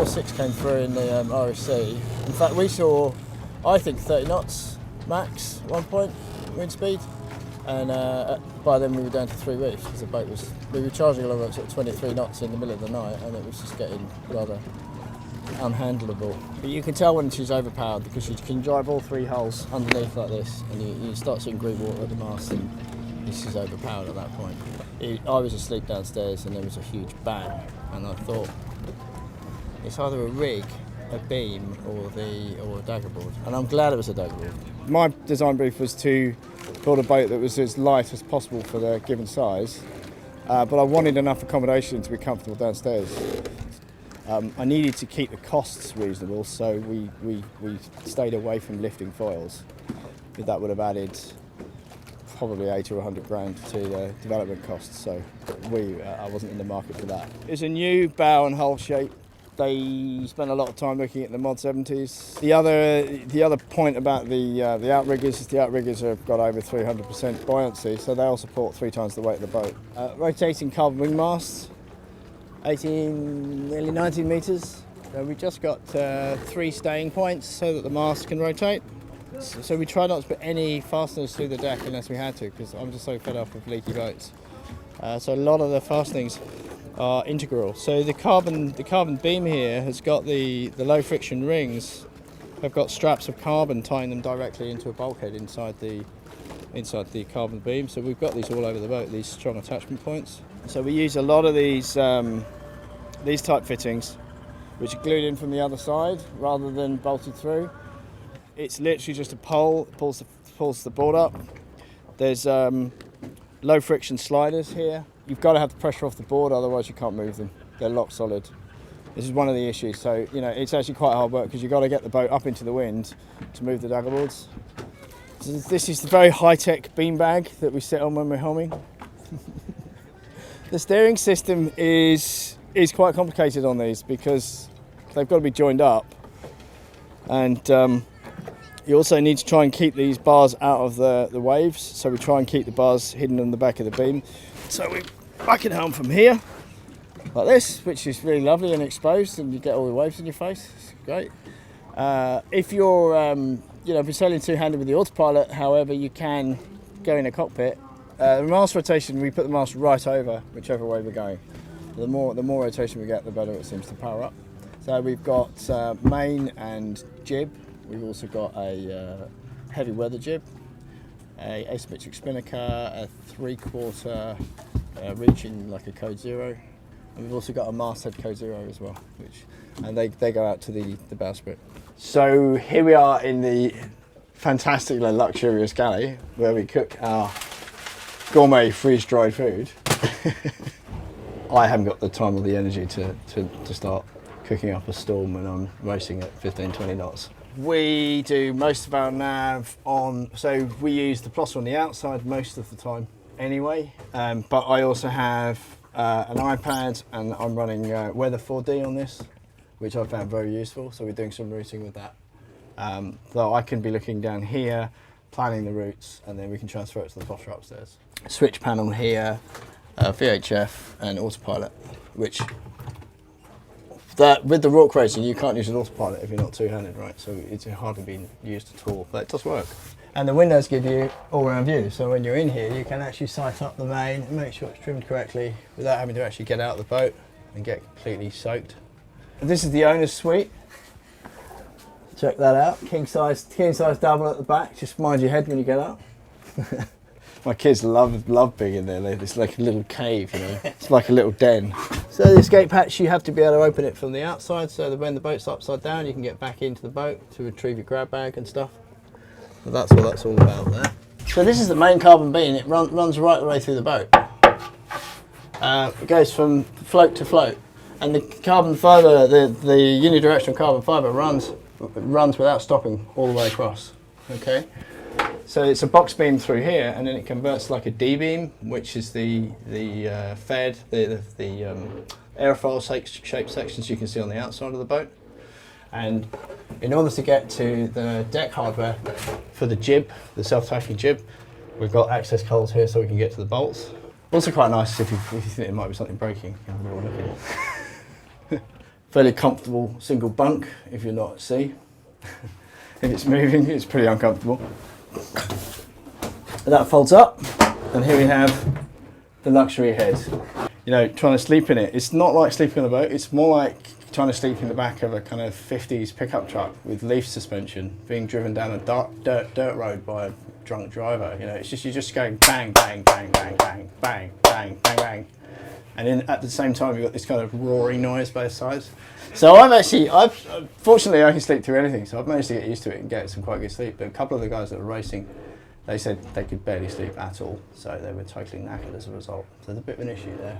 6 came through in the RSC. In fact, we saw, I think, 30 knots max at one point, wind speed. And by then we were down to 3 reefs because the boat was, we were charging along at sort of 23 knots in the middle of the night, and it was just getting rather unhandleable. But you can tell when she's overpowered because you can drive all 3 holes underneath like this, and you start seeing green water at the mast, and she's overpowered at that point. I was asleep downstairs and there was a huge bang, and I thought it's either a rig, a beam, or a dagger board, and I'm glad it was a dagger board. My design brief was to build a boat that was as light as possible for the given size, but I wanted enough accommodation to be comfortable downstairs. I needed to keep the costs reasonable, so we stayed away from lifting foils. That would have added probably 80 or 100 grand to the development costs, so I wasn't in the market for that. It's a new bow and hull shape. They spent a lot of time looking at the Mod 70s. The other point about the outriggers is the outriggers have got over 300% buoyancy, so they'll support 3 times the weight of the boat. Rotating carbon wing masts, 18, nearly 19 metres. We've just got 3 staying points so that the mast can rotate. So we try not to put any fasteners through the deck unless we had to, because I'm just so fed up with leaky boats. So a lot of the fastenings are integral. So the carbon beam here has got the low friction rings. Have got straps of carbon tying them directly into a bulkhead inside the carbon beam. So we've got these all over the boat, these strong attachment points. So we use a lot of these type fittings, which are glued in from the other side rather than bolted through. It's literally just a pole that pulls the board up. There's low friction sliders here. You've got to have the pressure off the board, otherwise you can't move them. They're lock solid. This is one of the issues. So, it's actually quite hard work because you've got to get the boat up into the wind to move the dagger boards. So this is the very high-tech beanbag that we sit on when we're helming. The steering system is quite complicated on these because they've got to be joined up, and you also need to try and keep these bars out of the waves, so we try and keep the bars hidden on the back of the beam. So I can helm from here, like this, which is really lovely and exposed, and you get all the waves in your face. It's great. If you're if you're sailing two-handed with the autopilot, however, you can go in a cockpit. The mast rotation, we put the mast right over whichever way we're going. The more rotation we get, the better it seems to power up. So we've got main and jib. We've also got a heavy weather jib, a asymmetric spinnaker, a 3/4 reaching like a code 0, and we've also got a masthead code 0 as well, and they go out to the bowsprit. So here we are in the fantastically luxurious galley where we cook our gourmet freeze-dried food. I haven't got the time or the energy to start cooking up a storm when I'm racing at 15-20 knots. We do most of our nav so we use the plotter on the outside most of the time anyway, but I also have an iPad, and I'm running Weather 4D on this, which I found very useful, so we're doing some routing with that. So I can be looking down here, planning the routes, and then we can transfer it to the plotter upstairs. Switch panel here, VHF and autopilot, which with the Rourke racing you can't use an autopilot if you're not two-handed, right? So it's hardly been used at all, but it does work. And the windows give you all-round view, so when you're in here you can actually sight up the main and make sure it's trimmed correctly without having to actually get out of the boat and get completely soaked. This is the owner's suite. Check that out. King size double at the back. Just mind your head when you get up. My kids love being in there. It's like a little cave, It's like a little den. So the escape hatch, you have to be able to open it from the outside, so that when the boat's upside down, you can get back into the boat to retrieve your grab bag and stuff. So that's what that's all about there. So this is the main carbon beam. It runs right the way through the boat. It goes from float to float. And the carbon fibre, the unidirectional carbon fibre runs without stopping all the way across. Okay, so it's a box beam through here, and then it converts like a D beam, which is the fed, the aerofoil shaped sections you can see on the outside of the boat. And in order to get to the deck hardware for the jib, the self-tacking jib, we've got access holes here so we can get to the bolts. Also quite nice if you think there might be something breaking. You have a little look in. Fairly comfortable single bunk if you're not at sea. If it's moving, it's pretty uncomfortable. And that folds up, and here we have the luxury head. You know, trying to sleep in it, it's not like sleeping on a boat, it's more like trying to sleep in the back of a kind of 50s pickup truck with leaf suspension, being driven down a dirt road by a drunk driver. You know, it's just, you're just going bang, bang, bang, bang, bang, bang, bang, bang, bang. And then at the same time, you've got this kind of roaring noise both sides. So fortunately I can sleep through anything, so I've managed to get used to it and get some quite good sleep. But a couple of the guys that were racing, they said they could barely sleep at all, so they were totally knackered as a result. So there's a bit of an issue there.